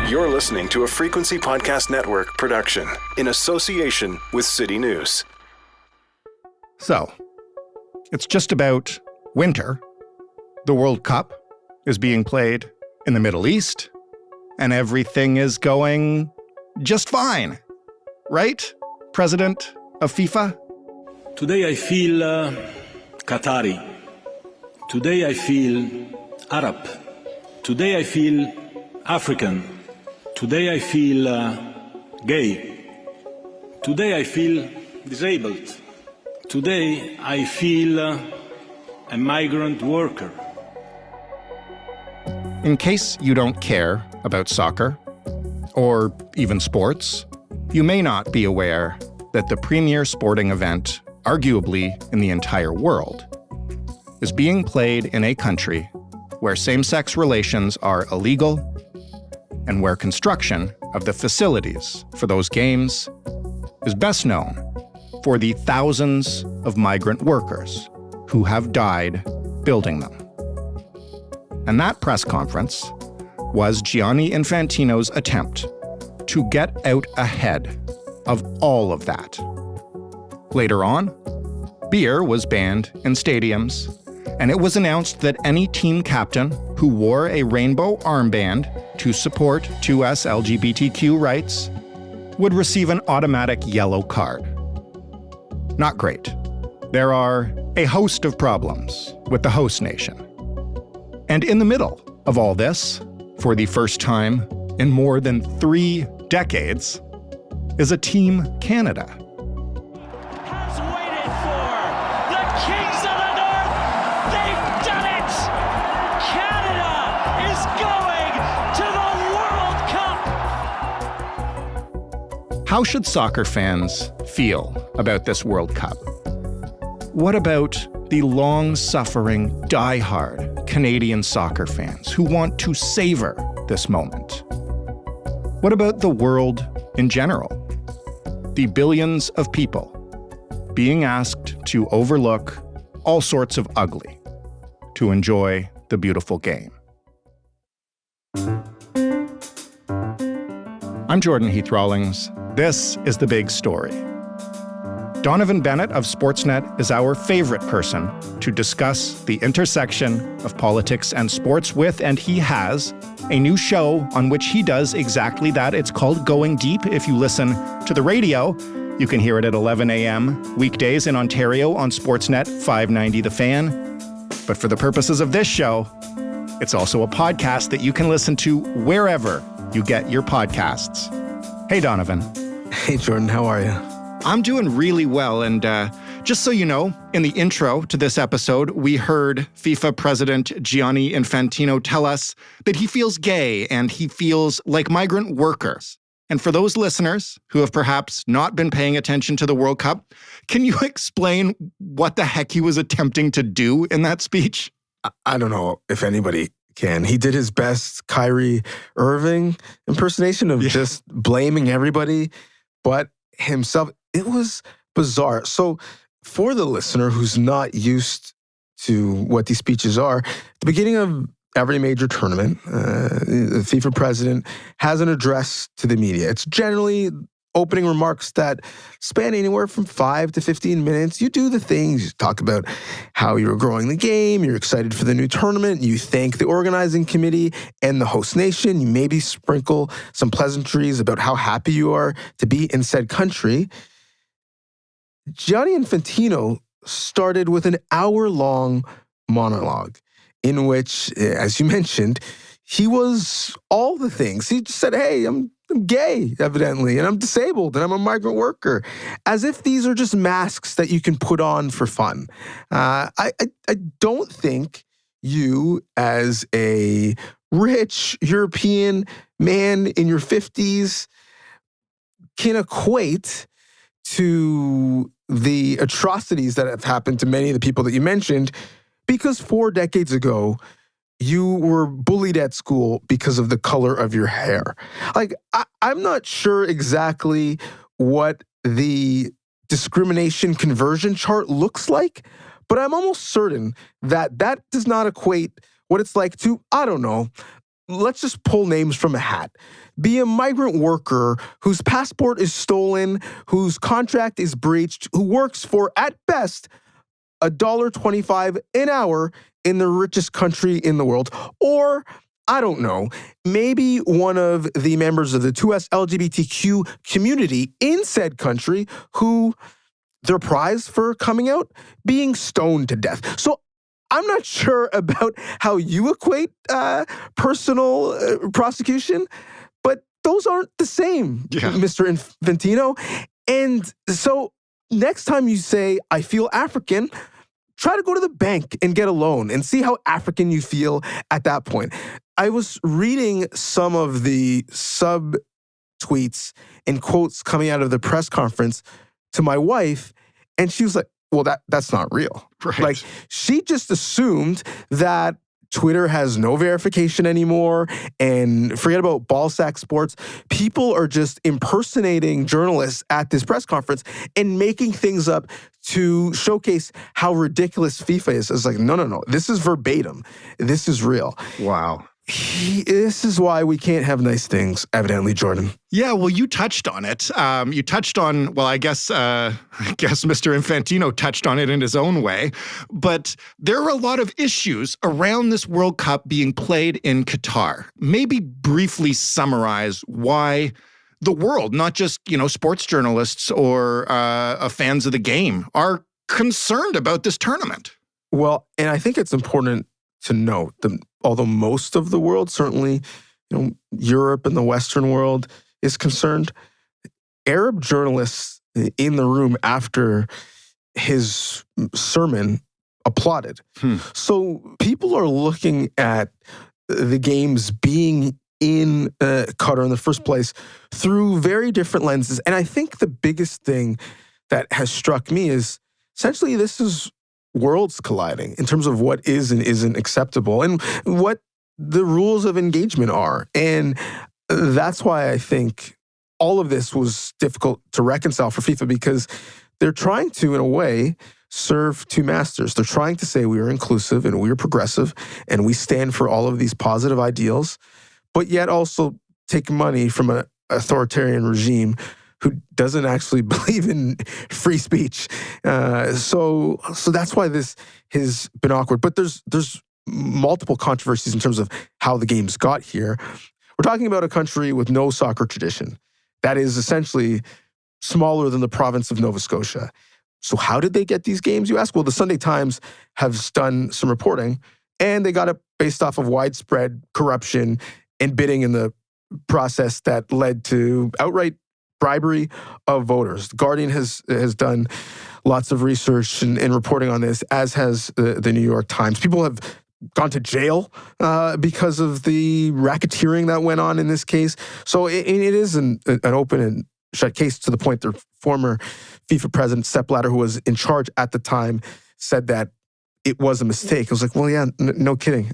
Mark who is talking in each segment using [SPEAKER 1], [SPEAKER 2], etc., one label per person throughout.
[SPEAKER 1] You're listening to a Frequency Podcast Network production in association with CityNews.
[SPEAKER 2] So, it's just about winter. The World Cup is being played in the Middle East, and everything is going just fine. Right, President of FIFA?
[SPEAKER 3] Today I feel Qatari. Today I feel Arab. Today I feel African. Today I feel gay. Today I feel disabled. Today I feel a migrant worker.
[SPEAKER 2] In case you don't care about soccer, or even sports, you may not be aware that the premier sporting event, arguably in the entire world, is being played in a country where same-sex relations are illegal and where construction of the facilities for those games is best known for the thousands of migrant workers who have died building them. And that press conference was Gianni Infantino's attempt to get out ahead of all of that. Later on, beer was banned in stadiums, and it was announced that any team captain who wore a rainbow armband to support 2S LGBTQ rights would receive an automatic yellow card. Not great. There are a host of problems with the host nation. And in the middle of all this, for the first time in more than 3 decades, is a Team Canada.
[SPEAKER 4] Has waited for the Kings of the North. They've done it. Canada is going to the World Cup.
[SPEAKER 2] How should soccer fans feel about this World Cup? What about the long-suffering, die-hard Canadian soccer fans who want to savor this moment? What about the world in general? The billions of people being asked to overlook all sorts of ugly to enjoy the beautiful game. I'm Jordan Heath Rawlings. This is The Big Story. Donnovan Bennett of Sportsnet is our favorite person to discuss the intersection of politics and sports with, and he has a new show on which he does exactly that. It's called Going Deep. If you listen to the radio, you can hear it at 11 a.m. weekdays in Ontario on Sportsnet 590 The Fan. But for the purposes of this show, it's also a podcast that you can listen to wherever you get your podcasts. Hey, Donnovan.
[SPEAKER 5] Hey, Jordan, how are you?
[SPEAKER 2] I'm doing really well, and just so you know, in the intro to this episode, we heard FIFA President Gianni Infantino tell us that he feels gay and he feels like migrant workers. And for those listeners who have perhaps not been paying attention to the World Cup, can you explain what the heck he was attempting to do in that speech?
[SPEAKER 5] I don't know if anybody can. He did his best Kyrie Irving impersonation of just blaming everybody but himself. It was bizarre. So for the listener who's not used to what these speeches are, at the beginning of every major tournament, the FIFA president has an address to the media. It's generally opening remarks that span anywhere from 5 to 15 minutes. You do the things, you talk about how you're growing the game, you're excited for the new tournament, you thank the organizing committee and the host nation, you maybe sprinkle some pleasantries about how happy you are to be in said country. Gianni Infantino started with an hour-long monologue in which, as you mentioned, he was all the things. He just said, hey, I'm gay, evidently, and I'm disabled, and I'm a migrant worker, as if these are just masks that you can put on for fun. I don't think you, as a rich European man in your 50s, can equate to the atrocities that have happened to many of the people that you mentioned, because 4 decades ago, you were bullied at school because of the color of your hair. Like, I'm not sure exactly what the discrimination conversion chart looks like, but I'm almost certain that that does not equate what it's like to, I don't know, let's just pull names from a hat. Be a migrant worker whose passport is stolen, whose contract is breached, who works for, at best, $1.25 an hour in the richest country in the world. Or, I don't know, maybe one of the members of the 2S LGBTQ community in said country who their prize for coming out being stoned to death. So I'm not sure about how you equate personal prosecution, but those aren't the same, Mr. Infantino. And so next time you say, I feel African, try to go to the bank and get a loan and see how African you feel at that point. I was reading some of the sub-tweets and quotes coming out of the press conference to my wife, and she was like, well, that's not real.
[SPEAKER 2] Right.
[SPEAKER 5] Like, she just assumed that Twitter has no verification anymore, and forget about ballsack sports. People are just impersonating journalists at this press conference and making things up to showcase how ridiculous FIFA is. It's like, no. This is verbatim. This is real.
[SPEAKER 2] Wow.
[SPEAKER 5] This is why we can't have nice things, evidently, Jordan.
[SPEAKER 2] Yeah, well, you touched on it. You touched on, well, I guess Mr. Infantino touched on it in his own way. But there are a lot of issues around this World Cup being played in Qatar. Maybe briefly summarize why the world, not just, sports journalists or fans of the game, are concerned about this tournament.
[SPEAKER 5] Well, and I think it's important to note that although most of the world, certainly, Europe and the Western world is concerned, Arab journalists in the room after his sermon applauded. So people are looking at the games being in Qatar in the first place through very different lenses. And I think the biggest thing that has struck me is essentially this is worlds colliding in terms of what is and isn't acceptable and what the rules of engagement are. And that's why I think all of this was difficult to reconcile for FIFA, because they're trying to, in a way, serve two masters. They're trying to say we are inclusive and we are progressive and we stand for all of these positive ideals, but yet also take money from an authoritarian regime who doesn't actually believe in free speech. So that's why this has been awkward. But there's multiple controversies in terms of how the games got here. We're talking about a country with no soccer tradition that is essentially smaller than the province of Nova Scotia. So how did they get these games, you ask? Well, the Sunday Times has done some reporting, and they got it based off of widespread corruption and bidding in the process that led to outright bribery of voters. The Guardian has done lots of research and reporting on this, as has the New York Times. People have gone to jail because of the racketeering that went on in this case. So it is an open and shut case, to the point that former FIFA president Sepp Blatter, who was in charge at the time, said that it was a mistake. I was like, well, yeah, no kidding.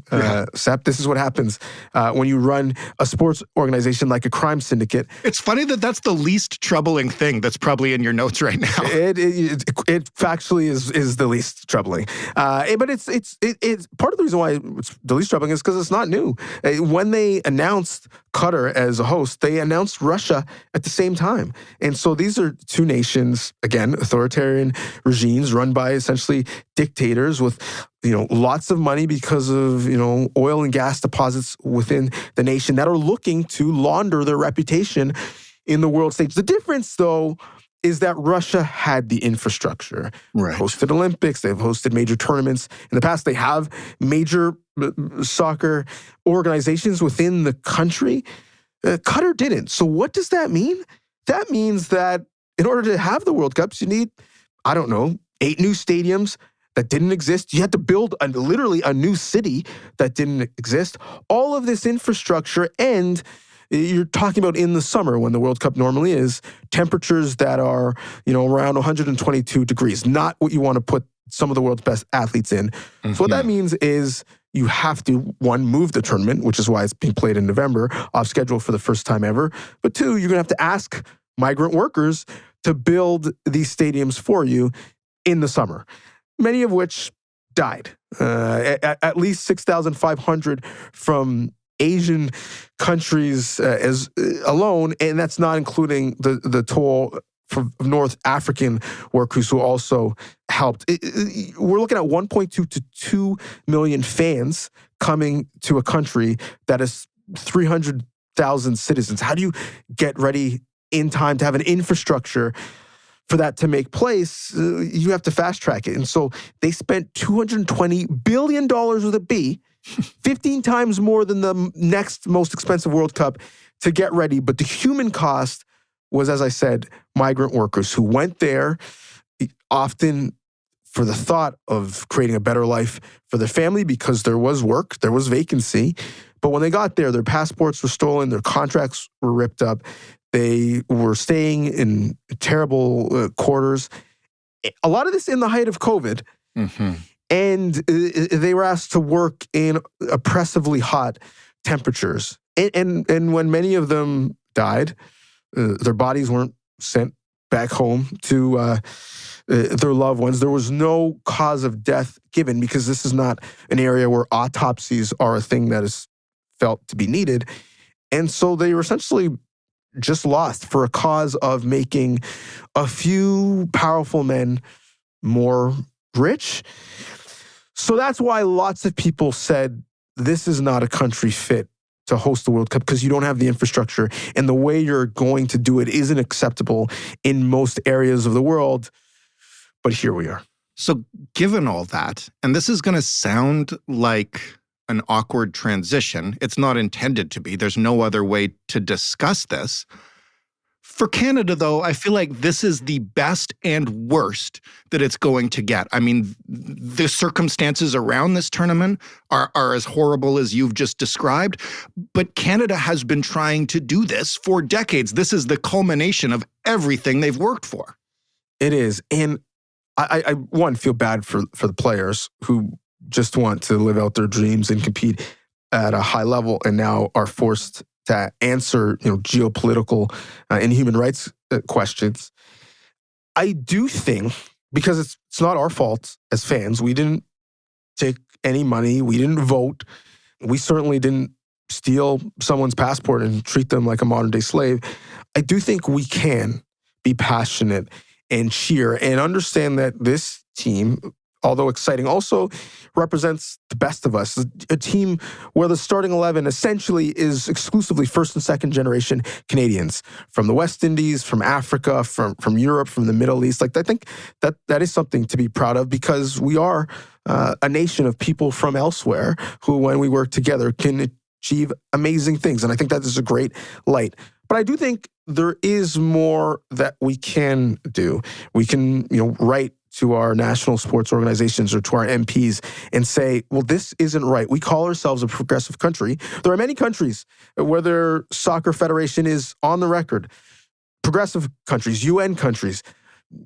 [SPEAKER 5] Sepp, this is what happens when you run a sports organization like a crime syndicate.
[SPEAKER 2] It's funny that that's the least troubling thing that's probably in your notes right now.
[SPEAKER 5] It factually is the least troubling. But it's part of the reason why it's the least troubling is because it's not new. When they announced Qatar as a host, they announced Russia at the same time. And so these are two nations, again, authoritarian regimes run by essentially dictators with lots of money because of, oil and gas deposits within the nation that are looking to launder their reputation in the world stage. The difference, though, is that Russia had the infrastructure.
[SPEAKER 2] Right.
[SPEAKER 5] Hosted Olympics, they've hosted major tournaments. In the past, they have major soccer organizations within the country. Qatar didn't. So what does that mean? That means that in order to have the World Cups, you need, 8 new stadiums that didn't exist. You had to build literally a new city that didn't exist. All of this infrastructure, and you're talking about in the summer when the World Cup normally is, temperatures that are, around 122 degrees, not what you want to put some of the world's best athletes in. Mm-hmm. So what that means is you have to, one, move the tournament, which is why it's being played in November, off schedule for the first time ever. But two, you're going to have to ask migrant workers to build these stadiums for you in the summer, many of which died. At least 6,500 from Asian countries as alone, and that's not including the toll from North African workers who also helped. We're looking at 1.2 to 2 million fans coming to a country that is 300,000 citizens. How do you get ready in time to have an infrastructure for that to make place? You have to fast track it. And so they spent $220 billion with a B, 15 times more than the next most expensive World Cup to get ready. But the human cost was, as I said, migrant workers who went there often for the thought of creating a better life for their family because there was work, there was vacancy. But when they got there, their passports were stolen, their contracts were ripped up. They were staying in terrible quarters. A lot of this in the height of COVID. Mm-hmm. And they were asked to work in oppressively hot temperatures. And when many of them died, their bodies weren't sent back home to their loved ones. There was no cause of death given because this is not an area where autopsies are a thing that is felt to be needed. And so they were essentially just lost for a cause of making a few powerful men more rich. So that's why lots of people said this is not a country fit to host the World Cup because you don't have the infrastructure and the way you're going to do it isn't acceptable in most areas of the world. But here we are.
[SPEAKER 2] So given all that, and this is going to sound like an awkward transition. It's not intended to be. There's no other way to discuss this. For Canada, though, I feel like this is the best and worst that it's going to get. I mean, the circumstances around this tournament are as horrible as you've just described, but Canada has been trying to do this for decades. This is the culmination of everything they've worked for.
[SPEAKER 5] It is. And I one, feel bad for the players who just want to live out their dreams and compete at a high level and now are forced to answer, geopolitical and human rights questions. I do think, because it's not our fault as fans, we didn't take any money, we didn't vote, we certainly didn't steal someone's passport and treat them like a modern-day slave. I do think we can be passionate and cheer and understand that this team, although exciting, also represents the best of us. A team where the starting 11 essentially is exclusively first and second generation Canadians from the West Indies, from Africa, from Europe, from the Middle East. I think that is something to be proud of because we are a nation of people from elsewhere who, when we work together, can achieve amazing things. And I think that is a great light. But I do think there is more that we can do. We can, write to our national sports organizations or to our MPs and say, well, this isn't right. We call ourselves a progressive country. There are many countries where their soccer federation is on the record. Progressive countries, UN countries,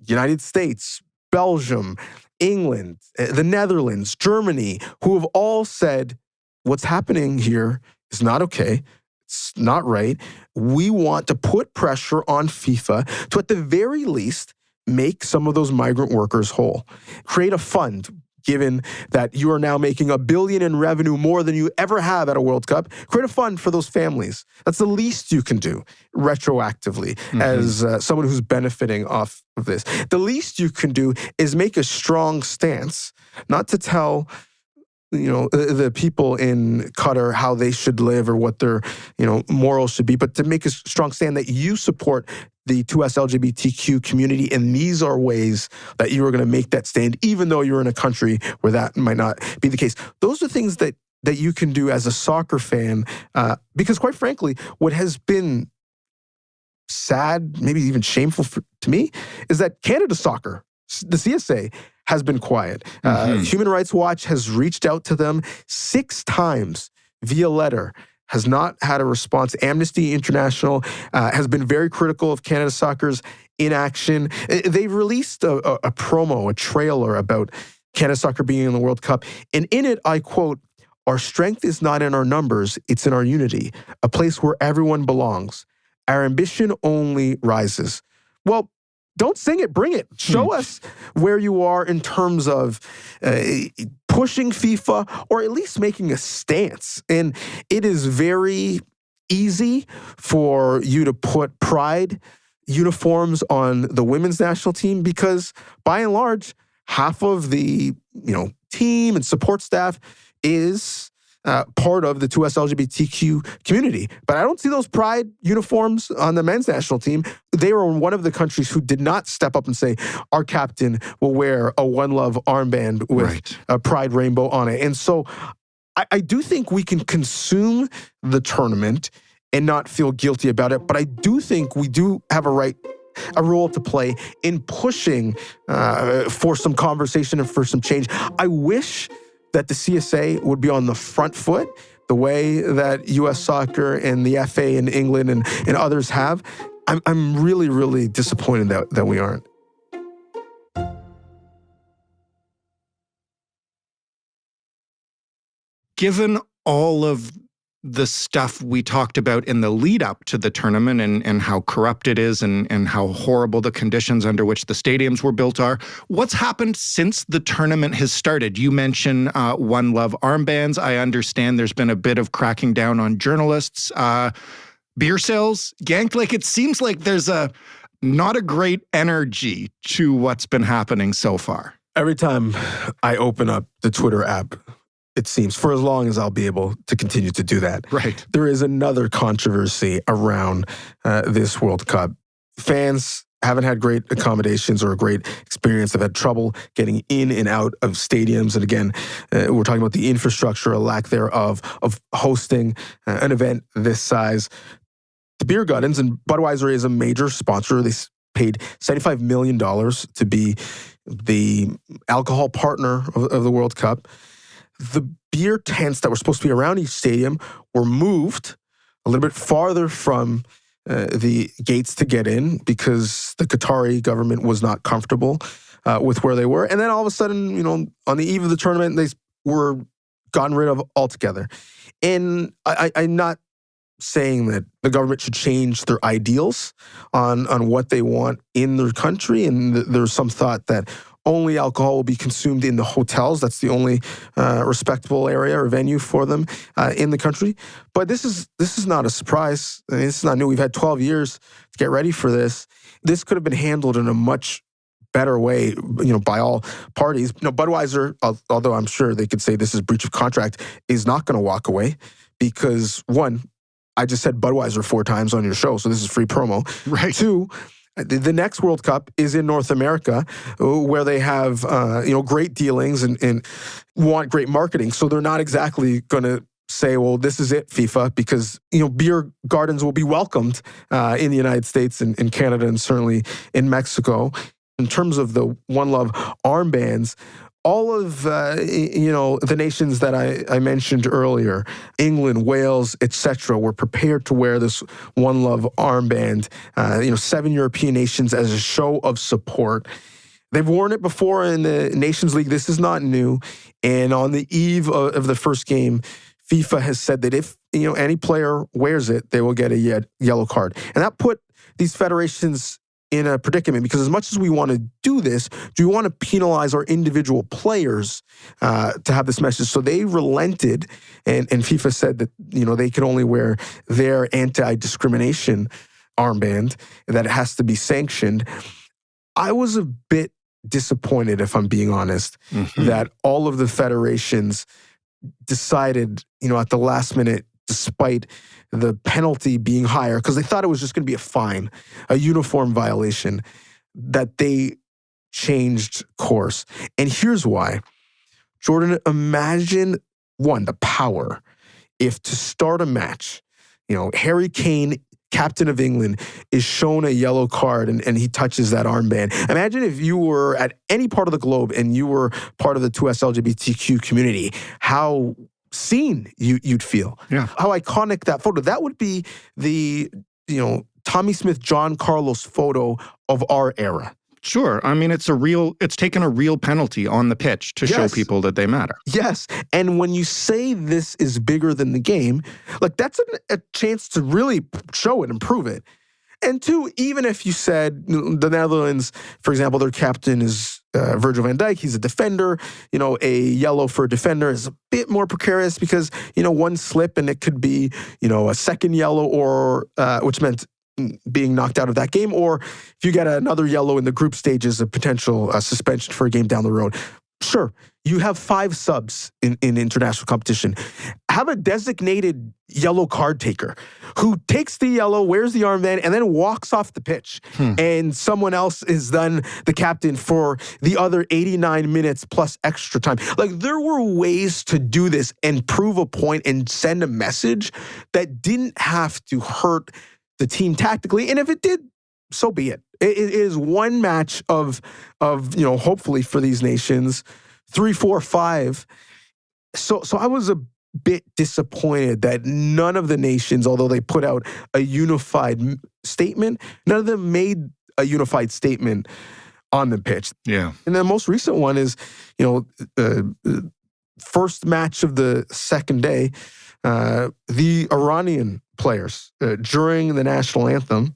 [SPEAKER 5] United States, Belgium, England, the Netherlands, Germany, who have all said, what's happening here is not okay. It's not right. We want to put pressure on FIFA to, at the very least, make some of those migrant workers whole. Create a fund, given that you are now making $1 billion in revenue more than you ever have at a World Cup. Create a fund for those families. That's the least you can do retroactively as someone who's benefiting off of this. The least you can do is make a strong stance, not to tell the people in Qatar how they should live or what their, morals should be, but to make a strong stand that you support the 2S LGBTQ community, and these are ways that you are going to make that stand, even though you're in a country where that might not be the case. Those are things that you can do as a soccer fan, because quite frankly, what has been sad, maybe even shameful to me, is that Canada Soccer, the CSA, has been quiet. Human Rights Watch has reached out to them 6 times via letter, has not had a response. Amnesty International has been very critical of Canada Soccer's inaction. They've released a promo, a trailer about Canada Soccer being in the World Cup. And in it, I quote, "Our strength is not in our numbers, it's in our unity, a place where everyone belongs. Our ambition only rises." Well, don't sing it, bring it. Show us where you are in terms of pushing FIFA or at least making a stance. And it is very easy for you to put pride uniforms on the women's national team because by and large, half of the team and support staff is part of the 2S LGBTQ community. But I don't see those pride uniforms on the men's national team. They were one of the countries who did not step up and say, our captain will wear a One Love armband with a pride rainbow on it. And so I do think we can consume the tournament and not feel guilty about it. But I do think we do have a role to play in pushing for some conversation and for some change. I wish that the CSA would be on the front foot the way that U.S. Soccer and the FA in England and others have. I'm really, really disappointed that we aren't.
[SPEAKER 2] Given all of the stuff we talked about in the lead up to the tournament and how corrupt it is and how horrible the conditions under which the stadiums were built are, what's happened since the tournament has started? You mentioned One Love armbands. I understand there's been a bit of cracking down on journalists. Beer sales, ganked. Like, it seems like there's not a great energy to what's been happening so far.
[SPEAKER 5] Every time I open up the Twitter app, it seems, for as long as I'll be able to continue to do that.
[SPEAKER 2] Right.
[SPEAKER 5] There is another controversy around this World Cup. Fans haven't had great accommodations or a great experience. They've had trouble getting in and out of stadiums. And again, we're talking about the infrastructure, a lack thereof, of hosting an event this size. The beer gardens, and Budweiser is a major sponsor. They paid $75 million to be the alcohol partner of the World Cup. The beer tents that were supposed to be around each stadium were moved a little bit farther from the gates to get in because the Qatari government was not comfortable with where they were. And then all of a sudden, on the eve of the tournament, they were gotten rid of altogether. And I'm not saying that the government should change their ideals on what they want in their country. And there's some thought that only alcohol will be consumed in the hotels. That's the only respectable area or venue for them in the country. But this is not a surprise. I mean, this is not new. We've had 12 years to get ready for this. This could have been handled in a much better way, by all parties. Budweiser, although I'm sure they could say this is breach of contract, is not going to walk away because, one, I just said Budweiser 4 times on your show, so this is free promo.
[SPEAKER 2] Right.
[SPEAKER 5] 2, the next World Cup is in North America, where they have great dealings and want great marketing. So they're not exactly going to say, well, this is it, FIFA, because beer gardens will be welcomed in the United States and in Canada and certainly in Mexico. In terms of the One Love armbands, all of the nations that I mentioned earlier, England, Wales, etc., were prepared to wear this One Love armband. 7 European nations as a show of support. They've worn it before in the Nations League. This is not new. And on the eve of the first game, FIFA has said that if any player wears it, they will get a yellow card. And that put these federations in a predicament because as much as we want to do this, do we want to penalize our individual players to have this message? So they relented, and FIFA said that they could only wear their anti-discrimination armband, that it has to be sanctioned. I was a bit disappointed, if I'm being honest, that all of the federations decided, at the last minute, despite the penalty being higher, because they thought it was just going to be a fine, a uniform violation, that they changed course. And here's why. Jordan, imagine, one, the power. If to start a match, Harry Kane, captain of England, is shown a yellow card and he touches that armband. Imagine if you were at any part of the globe and you were part of the 2S LGBTQ community, how seen you'd feel.
[SPEAKER 2] Yeah.
[SPEAKER 5] How iconic that photo. That would be the, Tommy Smith, John Carlos photo of our era.
[SPEAKER 2] Sure. I mean, it's taken a real penalty on the pitch to show people that they matter.
[SPEAKER 5] Yes. And when you say this is bigger than the game, like that's a chance to really show it and prove it. And two, even if you said the Netherlands, for example, their captain is Virgil van Dijk, he's a defender, a yellow for a defender is a bit more precarious because, one slip and it could be, a second yellow or, which meant being knocked out of that game, or if you get another yellow in the group stages, a potential suspension for a game down the road. Sure, you have 5 subs in international competition. Have a designated yellow card taker who takes the yellow, wears the armband, and then walks off the pitch. And someone else is then the captain for the other 89 minutes plus extra time. Like, there were ways to do this and prove a point and send a message that didn't have to hurt the team tactically. And if it did, so be it. It is one match of hopefully for these nations, 3, 4, 5. So I was a bit disappointed that none of the nations, although they put out a unified statement, none of them made a unified statement on the pitch.
[SPEAKER 2] Yeah.
[SPEAKER 5] And the most recent one is, first match of the second day, the Iranian players during the national anthem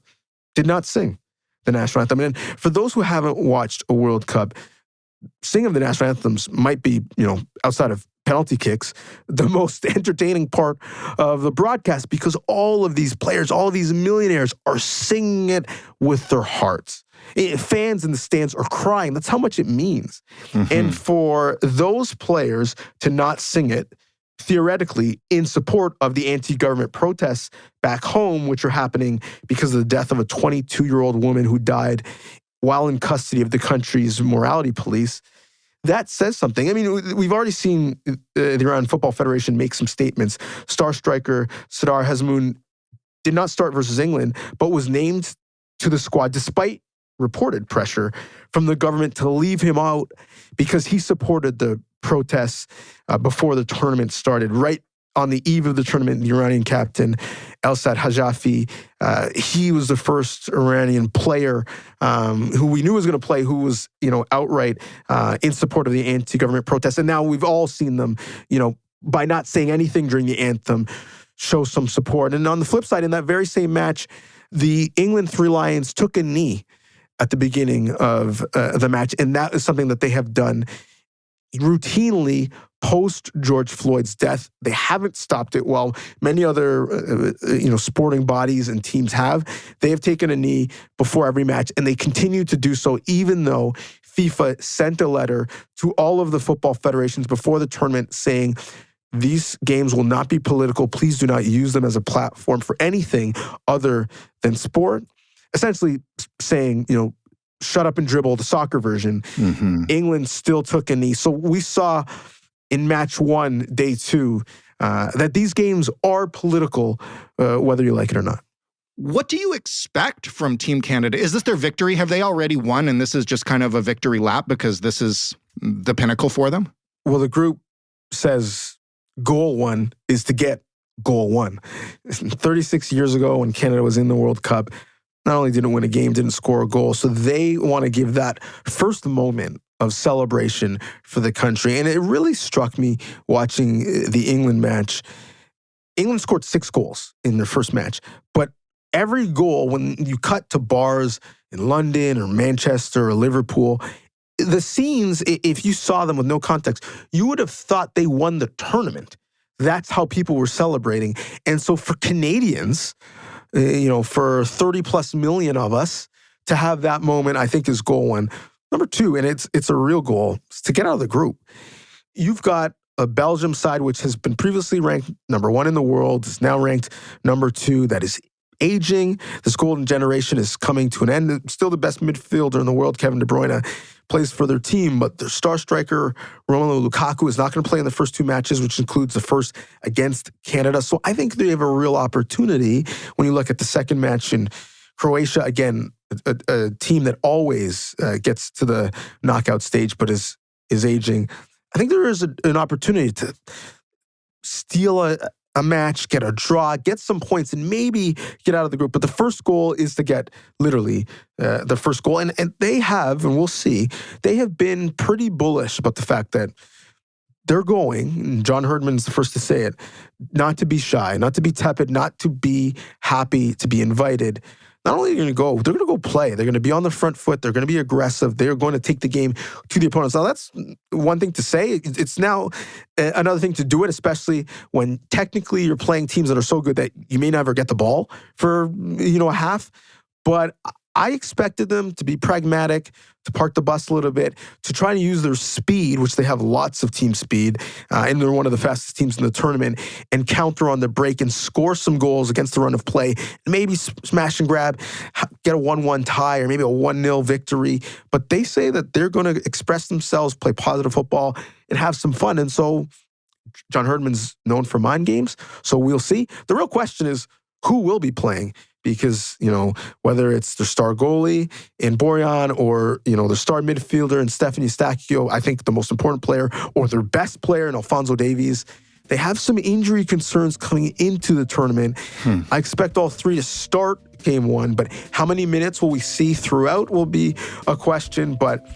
[SPEAKER 5] did not sing the national anthem. And for those who haven't watched a World Cup, singing of the national anthems might be, outside of penalty kicks, the most entertaining part of the broadcast because all of these players, all of these millionaires are singing it with their hearts. Fans in the stands are crying. That's how much it means. And for those players to not sing it, theoretically, in support of the anti-government protests back home, which are happening because of the death of a 22-year-old woman who died while in custody of the country's morality police, that says something. I mean, we've already seen the Iran Football Federation make some statements. Star striker Sadar Hazmoun did not start versus England, but was named to the squad despite reported pressure from the government to leave him out because he supported the protests before the tournament started. Right on the eve of the tournament, the Iranian captain, Elsad Hajafi, he was the first Iranian player who we knew was going to play, who was, outright in support of the anti-government protests. And now we've all seen them, by not saying anything during the anthem, show some support. And on the flip side, in that very same match, the England Three Lions took a knee at the beginning of the match. And that is something that they have done routinely post George Floyd's death. They haven't stopped it while many other sporting bodies and teams have. They have taken a knee before every match, and they continue to do so even though FIFA sent a letter to all of the football federations before the tournament saying, these games will not be political. Please do not use them as a platform for anything other than sport. Essentially saying, shut up and dribble, the soccer version. England still took a knee. So we saw in match 1, day 2, that these games are political, whether you like it or not.
[SPEAKER 2] What do you expect from Team Canada? Is this their victory? Have they already won and this is just kind of a victory lap because this is the pinnacle for them?
[SPEAKER 5] Well, the group says goal 1 is to get goal 1. 36 years ago when Canada was in the World Cup, not only didn't win a game, didn't score a goal. So they want to give that first moment of celebration for the country. And it really struck me watching the England match. England scored 6 goals in their first match. But every goal, when you cut to bars in London or Manchester or Liverpool, the scenes, if you saw them with no context, you would have thought they won the tournament. That's how people were celebrating. And so for Canadians, for 30 plus million of us to have that moment, I think is goal 1. Number 2, and it's a real goal, is to get out of the group. You've got a Belgium side, which has been previously ranked number 1 in the world, is now ranked number 2, that is aging. This golden generation is coming to an end. Still the best midfielder in the world, Kevin De Bruyne, plays for their team, but their star striker, Romelu Lukaku, is not going to play in the first 2 matches, which includes the first against Canada. So I think they have a real opportunity when you look at the second match in Croatia. Again, a team that always gets to the knockout stage, but is aging. I think there is an opportunity to steal a match, get a draw, get some points, and maybe get out of the group. But the first goal is to get literally the first goal. And they have, and we'll see, they have been pretty bullish about the fact that they're going, and John Herdman's the first to say it, not to be shy, not to be tepid, not to be happy to be invited. not only are they going to go, they're going to go play. They're going to be on the front foot. They're going to be aggressive. They're going to take the game to the opponents. Now, that's one thing to say. It's now another thing to do it, especially when technically you're playing teams that are so good that you may never get the ball for, a half. But I expected them to be pragmatic, to park the bus a little bit, to try to use their speed, which they have lots of team speed, and they're one of the fastest teams in the tournament, and counter on the break and score some goals against the run of play, and maybe smash and grab, get a 1-1 tie or maybe a 1-0 victory. But they say that they're going to express themselves, play positive football, and have some fun. And so John Herdman's known for mind games, so we'll see. The real question is, who will be playing? Because, whether it's their star goalie in Borjan or, their star midfielder in Stephanie Stacchio, I think the most important player, or their best player in Alphonso Davies, they have some injury concerns coming into the tournament. I expect all three to start game one, but how many minutes will we see throughout will be a question. But,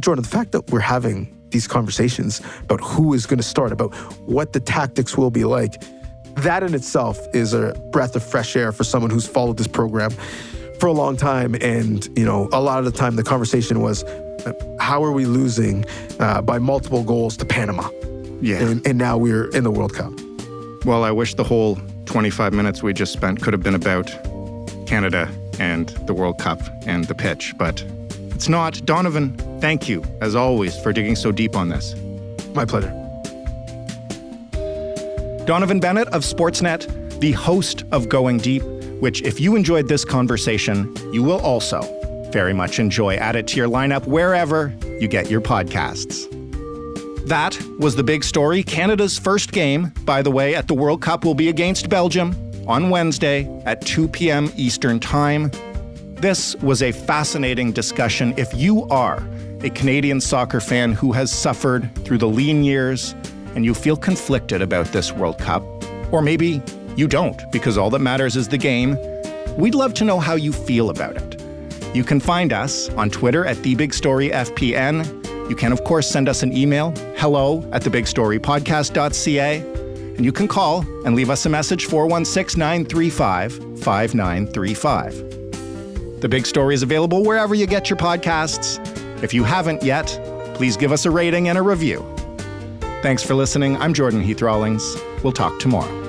[SPEAKER 5] Jordan, the fact that we're having these conversations about who is going to start, about what the tactics will be like, that in itself is a breath of fresh air for someone who's followed this program for a long time. And, a lot of the time the conversation was, how are we losing by multiple goals to Panama?
[SPEAKER 2] Yeah.
[SPEAKER 5] And now we're in the World Cup.
[SPEAKER 2] Well, I wish the whole 25 minutes we just spent could have been about Canada and the World Cup and the pitch, but it's not. Donnovan, thank you, as always, for digging so deep on this.
[SPEAKER 5] My pleasure.
[SPEAKER 2] Donnovan Bennett of Sportsnet, the host of Going Deep, which if you enjoyed this conversation, you will also very much enjoy. Add it to your lineup wherever you get your podcasts. That was the big story. Canada's first game, by the way, at the World Cup will be against Belgium on Wednesday at 2 p.m. Eastern Time. This was a fascinating discussion. If you are a Canadian soccer fan who has suffered through the lean years and you feel conflicted about this World Cup, or maybe you don't, because all that matters is the game, we'd love to know how you feel about it. You can find us on Twitter at TheBigStoryFPN. You can, of course, send us an email, hello@thebigstorypodcast.ca, and you can call and leave us a message, 416-935-5935. The Big Story is available wherever you get your podcasts. If you haven't yet, please give us a rating and a review. Thanks for listening. I'm Jordan Heath Rawlings. We'll talk tomorrow.